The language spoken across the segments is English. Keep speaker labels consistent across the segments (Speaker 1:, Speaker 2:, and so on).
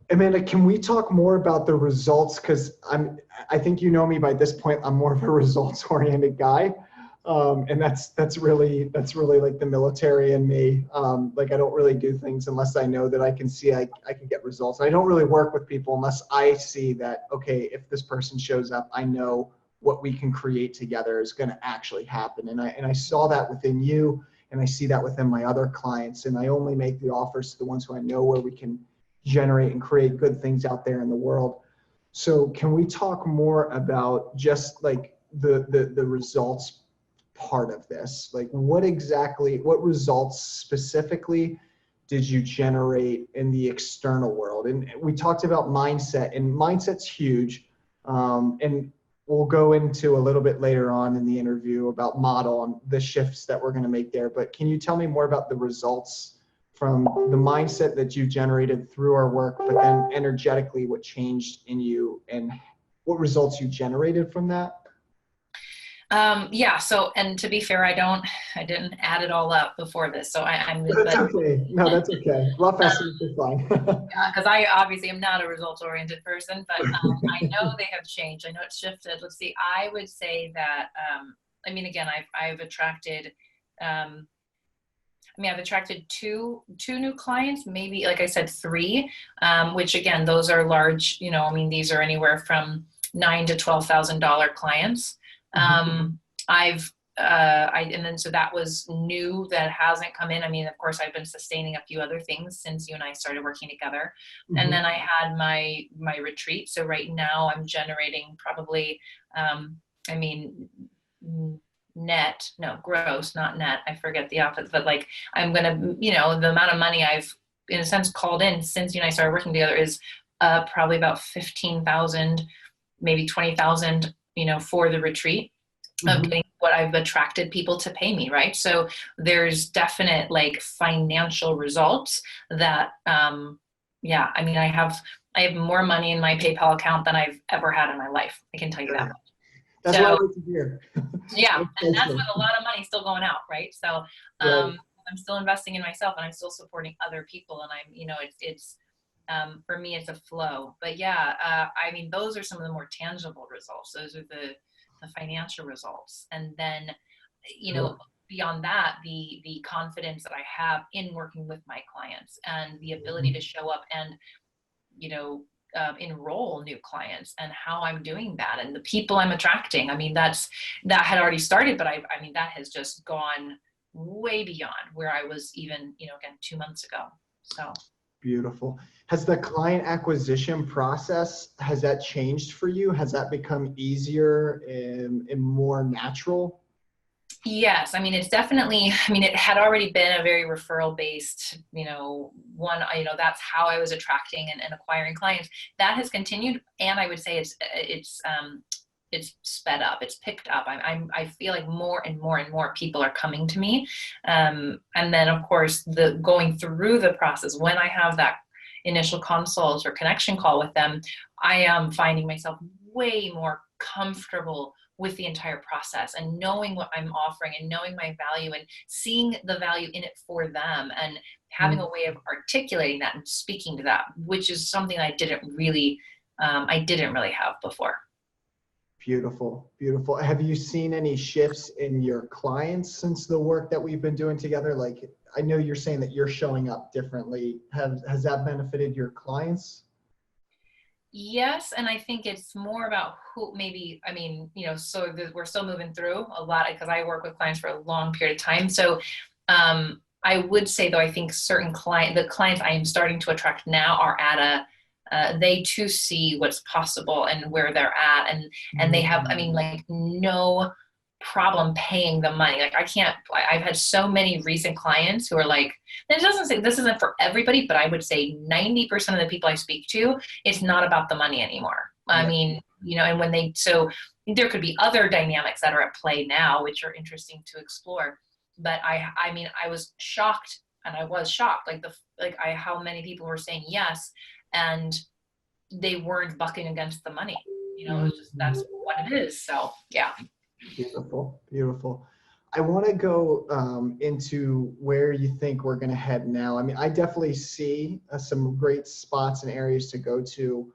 Speaker 1: Amanda, can we talk more about the results? Because I think you know me by this point. I'm more of a results-oriented guy, and that's really like the military in me. Like I don't really do things unless I know that I can see I can get results. I don't really work with people unless I see that, okay, if this person shows up, I know what we can create together is going to actually happen. And I saw that within you, and I see that within my other clients. And I only make the offers to the ones who I know where we can generate and create good things out there in the world. So can we talk more about just like the results part of this? Like what results specifically did you generate in the external world? And we talked about mindset, and mindset's huge. And we'll go into a little bit later on in the interview about model and the shifts that we're going to make there. But can you tell me more about the results from the mindset that you generated through our work, but then energetically what changed in you and what results you generated from that?
Speaker 2: Yeah. So, and to be fair, I didn't add it all up before this. So
Speaker 1: That's
Speaker 2: but
Speaker 1: okay. No, that's okay. Rough estimates are fine.
Speaker 2: because I obviously am not a results oriented person, but I know they have changed. I know it's shifted. Let's see. I would say that, I mean, again, I've attracted, I've attracted two new clients, maybe, like I said, three, which again, those are large, these are anywhere from $9,000 to $12,000 clients. I've, and then, so that was new that hasn't come in. I mean, of course, I've been sustaining a few other things since you and I started working together. And then I had my retreat. So right now I'm generating probably, I mean, net, no, gross, not net. I forget the opposite, but like, I'm going to, the amount of money I've, in a sense, called in since you and I started working together is probably about 15,000, maybe 20,000, for the retreat of getting what I've attracted people to pay me. Right. So there's definite like financial results that, yeah, I mean, I have more money in my PayPal account than I've ever had in my life. I can tell you that much.
Speaker 1: That's what I
Speaker 2: So
Speaker 1: like to hear.
Speaker 2: yeah, and that's with a lot of money still going out, right? So
Speaker 1: Right.
Speaker 2: I'm still investing in myself, and I'm still supporting other people, and I'm, it's for me, it's a flow. But yeah, I mean, those are some of the more tangible results. Those are the financial results, and then,
Speaker 1: Sure.
Speaker 2: beyond that, the confidence that I have in working with my clients and the ability to show up and, enroll new clients and how I'm doing that and the people I'm attracting. I mean, that had already started, but I mean, that has just gone way beyond where I was even, again, 2 months ago. So.
Speaker 1: Beautiful. Has the client acquisition process, has that changed for you? Has that become easier and more natural?
Speaker 2: Yes, I mean, it's definitely, I mean, it had already been a very referral based, one, that's how I was attracting and acquiring clients. That has continued. And I would say it's sped up, it's picked up. I feel like more and more and more people are coming to me. And then of course the going through the process, when I have that initial consult or connection call with them, I am finding myself way more comfortable with the entire process and knowing what I'm offering and knowing my value and seeing the value in it for them and having a way of articulating that and speaking to that, which is something I didn't really have before.
Speaker 1: Beautiful, beautiful. Have you seen any shifts in your clients since the work that we've been doing together? Like, I know you're saying that you're showing up differently. Has that benefited your clients?
Speaker 2: Yes, and I think it's more about who maybe, I mean, we're still moving through a lot because I work with clients for a long period of time. So I would say though, I think the clients I am starting to attract now are at they too see what's possible and where they're at. And they have, I mean, like no problem paying the money. Like I've had so many recent clients who are like, this doesn't say this isn't for everybody, but I would say 90% of the people I speak to, it's not about the money anymore. I mean, and so there could be other dynamics that are at play now, which are interesting to explore. But I mean, I was shocked and I was shocked, how many people were saying yes. And they weren't bucking against the money. It's just, that's what it is. So yeah.
Speaker 1: Beautiful, beautiful. I want to go into where you think we're going to head now. I mean, I definitely see some great spots and areas to go to.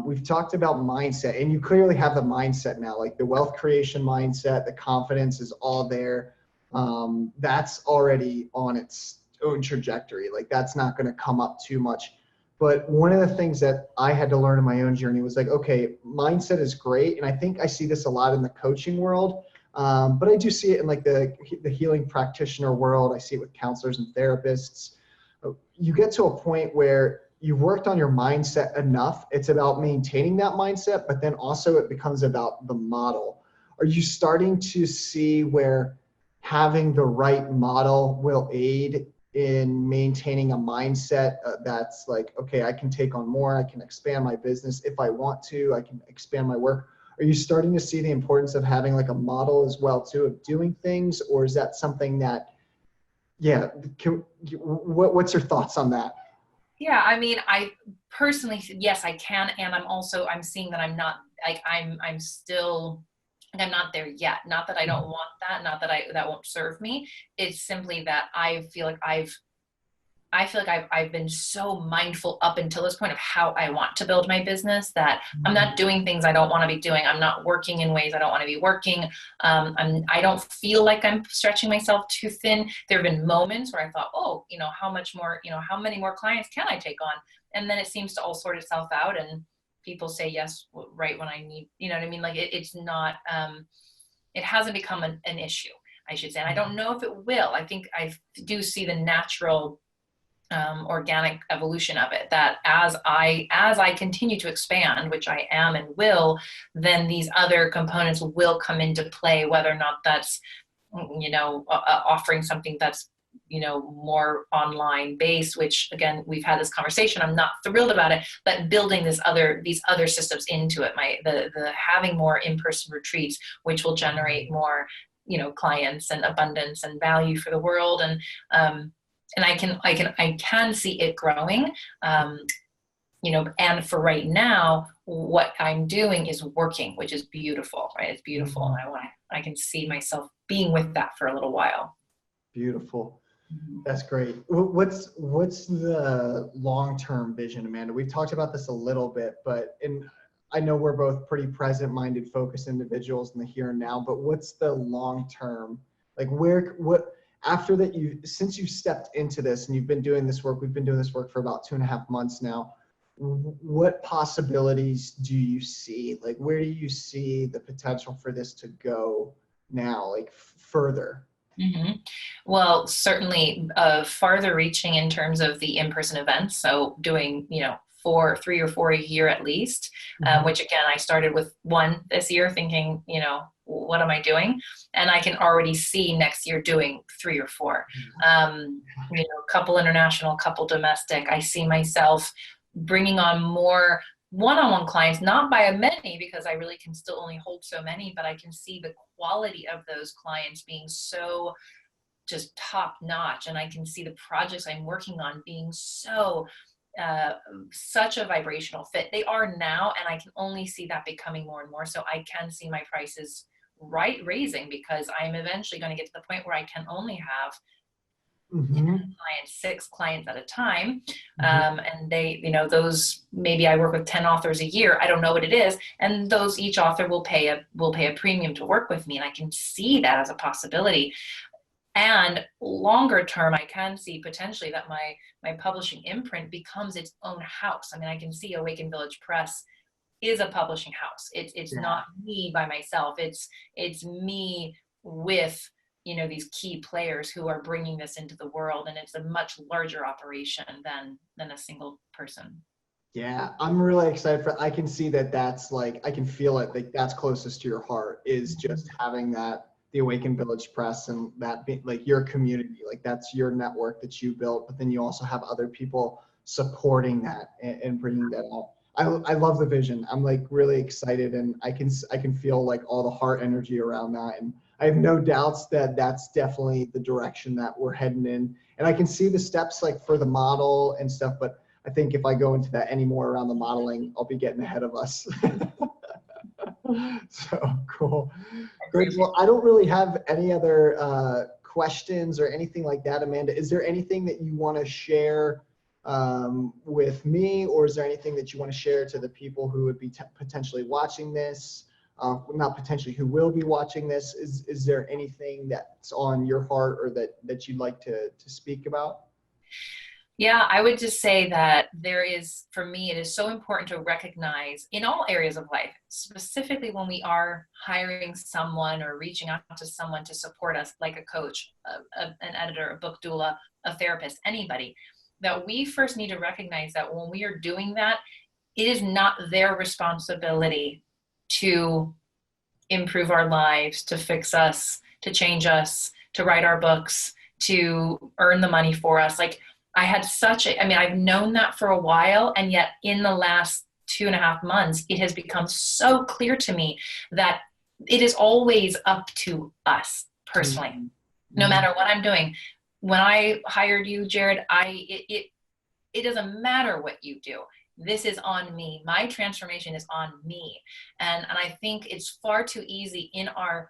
Speaker 1: We've talked about mindset, and you clearly have the mindset now, like the wealth creation mindset, the confidence is all there. That's already on its own trajectory. Like that's not going to come up too much. But one of the things that I had to learn in my own journey was like, okay, mindset is great. And I think I see this a lot in the coaching world. But I do see it in like the healing practitioner world. I see it with counselors and therapists. You get to a point where you've worked on your mindset enough. It's about maintaining that mindset, but then also it becomes about the model. Are you starting to see where having the right model will aid in maintaining a mindset that's like, okay, I can take on more, I can expand my business if I want to, I can expand my work? Are you starting to see the importance of having like a model as well too of doing things, or is that something that, yeah, what's your thoughts on that?
Speaker 2: Yeah, I mean, I personally, yes, I can. And I'm seeing that I'm not like, I'm still, like, I'm not there yet. Not that I don't want that, not that that won't serve me. It's simply that I feel like I've been so mindful up until this point of how I want to build my business that I'm not doing things I don't want to be doing. I'm not working in ways I don't want to be working. I don't feel like I'm stretching myself too thin. There have been moments where I thought, oh, how much more, how many more clients can I take on? And then it seems to all sort itself out, and people say yes right when I need, you know what I mean? Like it's not, it hasn't become an issue, I should say. And I don't know if it will. I think I do see the natural organic evolution of it, that as I continue to expand, which I am and will, then these other components will come into play, whether or not that's offering something that's more online based, which again, we've had this conversation, I'm not thrilled about it, but building these other systems into it, the having more in-person retreats, which will generate more clients and abundance and value for the world. And I can see it growing, and for right now, what I'm doing is working, which is beautiful, right? It's beautiful. And I can see myself being with that for a little while.
Speaker 1: Beautiful. That's great. What's the long-term vision, Amanda? We've talked about this a little bit, but I know we're both pretty present-minded, focused individuals in the here and now, but what's the long-term, like after that, since you've stepped into this and you've been doing this work, we've been doing this work for about 2.5 months now, what possibilities do you see? Like, where do you see the potential for this to go now, like further?
Speaker 2: Mm-hmm. Well, certainly farther reaching in terms of the in-person events. So doing, 3 or 4 a year at least, which again, I started with 1 this year thinking, what am I doing? And I can already see next year doing 3 or 4, couple international, couple domestic. I see myself bringing on more one-on-one clients, not by many, because I really can still only hold so many, but I can see the quality of those clients being so just top notch. And I can see the projects I'm working on being such a vibrational fit. They are now, and I can only see that becoming more and more. So I can see my prices raising, because I'm eventually going to get to the point where I can only have 10 clients, 6 clients at a time. And they, those, maybe I work with 10 authors a year. I don't know what it is. And those, each author will pay a premium to work with me. And I can see that as a possibility. And longer term, I can see potentially that my publishing imprint becomes its own house. I mean, I can see Awaken Village Press is a publishing house. It's not me by myself. It's me with, these key players who are bringing this into the world. And it's a much larger operation than a single person.
Speaker 1: Yeah, I'm really excited I can see that's like, I can feel it, like that's closest to your heart, is just having the Awaken Village Press, and that being like your community, like that's your network that you built, but then you also have other people supporting that and bringing that out. I love the vision. I'm like really excited, and I can feel like all the heart energy around that. And I have no doubts that that's definitely the direction that we're heading in. And I can see the steps like for the model and stuff, but I think if I go into that anymore around the modeling, I'll be getting ahead of us. So cool. Great. Well, I don't really have any other questions or anything like that, Amanda. Is there anything that you want to share with me, or is there anything that you want to share to the people who would be potentially watching this? Not potentially, who will be watching this? Is there anything that's on your heart or that you'd like to speak about?
Speaker 2: Yeah, I would just say that for me, it is so important to recognize in all areas of life, specifically when we are hiring someone or reaching out to someone to support us, like a coach, an editor, a book doula, a therapist, anybody, that we first need to recognize that when we are doing that, it is not their responsibility to improve our lives, to fix us, to change us, to write our books, to earn the money for us. Like, I've known that for a while, and yet in the last 2.5 months, it has become so clear to me that it is always up to us personally, no matter what I'm doing. When I hired you, Jared, it doesn't matter what you do. This is on me. My transformation is on me. And I think it's far too easy in our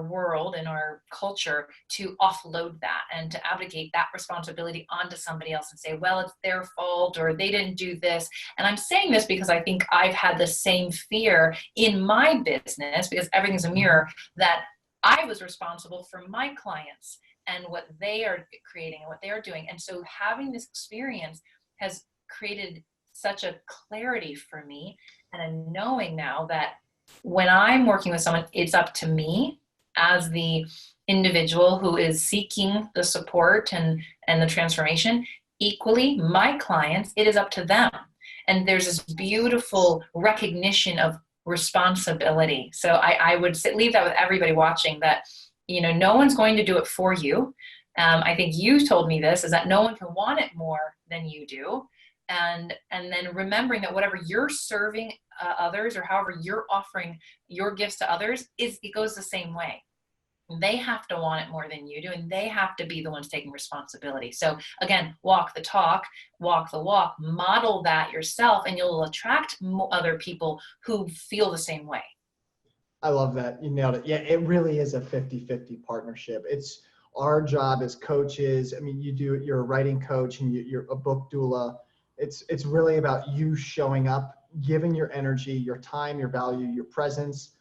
Speaker 2: world, in our culture, to offload that and to abdicate that responsibility onto somebody else and say, well, it's their fault, or they didn't do this. And I'm saying this because I think I've had the same fear in my business, because everything's a mirror, that I was responsible for my clients and what they are creating and what they are doing. And so having this experience has created such a clarity for me, and a knowing now that when I'm working with someone, it's up to me as the individual who is seeking the support and the transformation. Equally, my clients, it is up to them. And there's this beautiful recognition of responsibility. So I would leave that with everybody watching, that, no one's going to do it for you. I think you told me this, is that no one can want it more than you do. And then remembering that whatever you're serving others, or however you're offering your gifts to others, it goes the same way. They have to want it more than you do, and they have to be the ones taking responsibility. So again, walk the talk, walk the walk, model that yourself, and you'll attract other people who feel the same way.
Speaker 1: I love that. You nailed it. Yeah, it really is a 50-50 partnership. It's our job as coaches. I mean, you're a writing coach and you're a book doula. It's really about you showing up, giving your energy, your time, your value, your presence,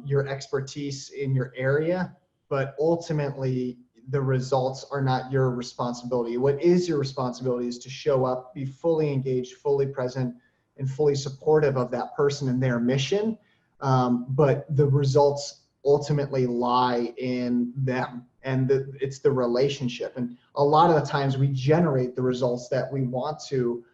Speaker 1: your expertise in your area. But ultimately, the results are not your responsibility. What is your responsibility is to show up, be fully engaged, fully present, and fully supportive of that person and their mission. But the results ultimately lie in them, and it's the relationship. And a lot of the times we generate the results that we want to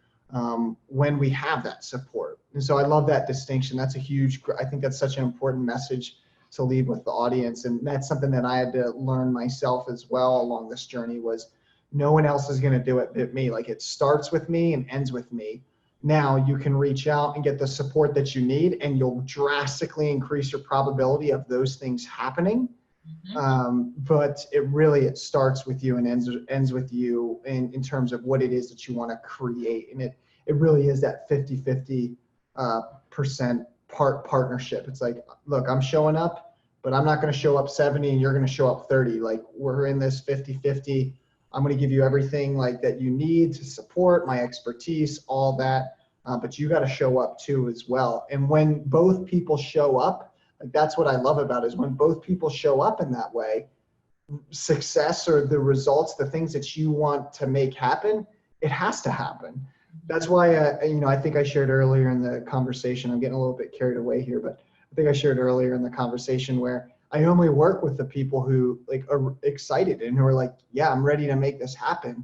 Speaker 1: when we have that support. And so I love that distinction. I think that's such an important message to leave with the audience. And that's something that I had to learn myself as well along this journey, was no one else is going to do it but me. Like, it starts with me and ends with me. Now you can reach out and get the support that you need, and you'll drastically increase your probability of those things happening. But it starts with you and ends with you in terms of what it is that you want to create. And it really is that 50-50 percent partnership. It's like, look, I'm showing up, but I'm not going to show up 70 and you're going to show up 30. Like, we're in this 50-50. I'm going to give you everything like that you need to support my expertise, all that. But you got to show up too as well. And when both people show up, like, that's what I love about it, is when both people show up in that way, success, or the results, the things that you want to make happen, it has to happen. That's why, I think I shared earlier in the conversation, I'm getting a little bit carried away here, but I think I shared earlier in the conversation where I only work with the people who are excited and who are like, yeah, I'm ready to make this happen.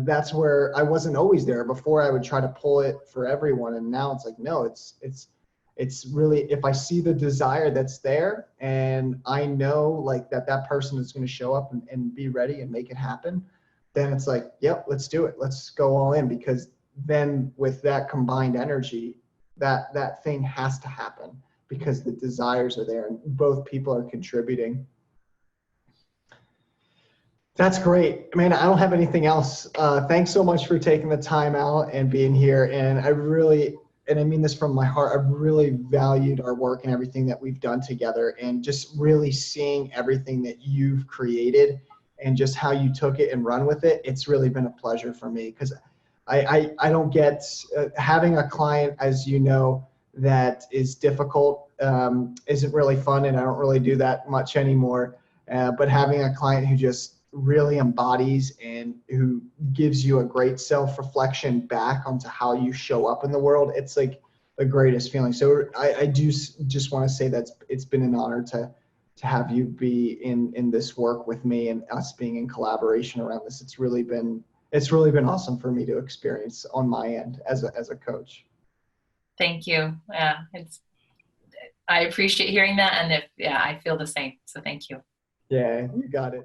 Speaker 1: That's where I wasn't always there. Before, I would try to pull it for everyone. And now it's like, no, it's really, if I see the desire that's there, and I know like that person is going to show up and be ready and make it happen, then it's like, yep, let's do it. Let's go all in, because then with that combined energy, that thing has to happen, because the desires are there and both people are contributing. That's great. Amanda, I don't have anything else. Thanks so much for taking the time out and being here. And I really and I mean this from my heart, I've really valued our work and everything that we've done together, and just really seeing everything that you've created and just how you took it and run with it. It's really been a pleasure for me, because I don't get having a client, as you know, that is difficult, isn't really fun, and I don't really do that much anymore. But having a client who just really embodies and who gives you a great self-reflection back onto how you show up in the world, it's like the greatest feeling. So I do just want to say that it's been an honor to have you be in this work with me, and us being in collaboration around this. It's really been awesome for me to experience on my end as a coach.
Speaker 2: Thank you. Yeah, I appreciate hearing that. And yeah, I feel the same. So thank you.
Speaker 1: Yeah, you got it.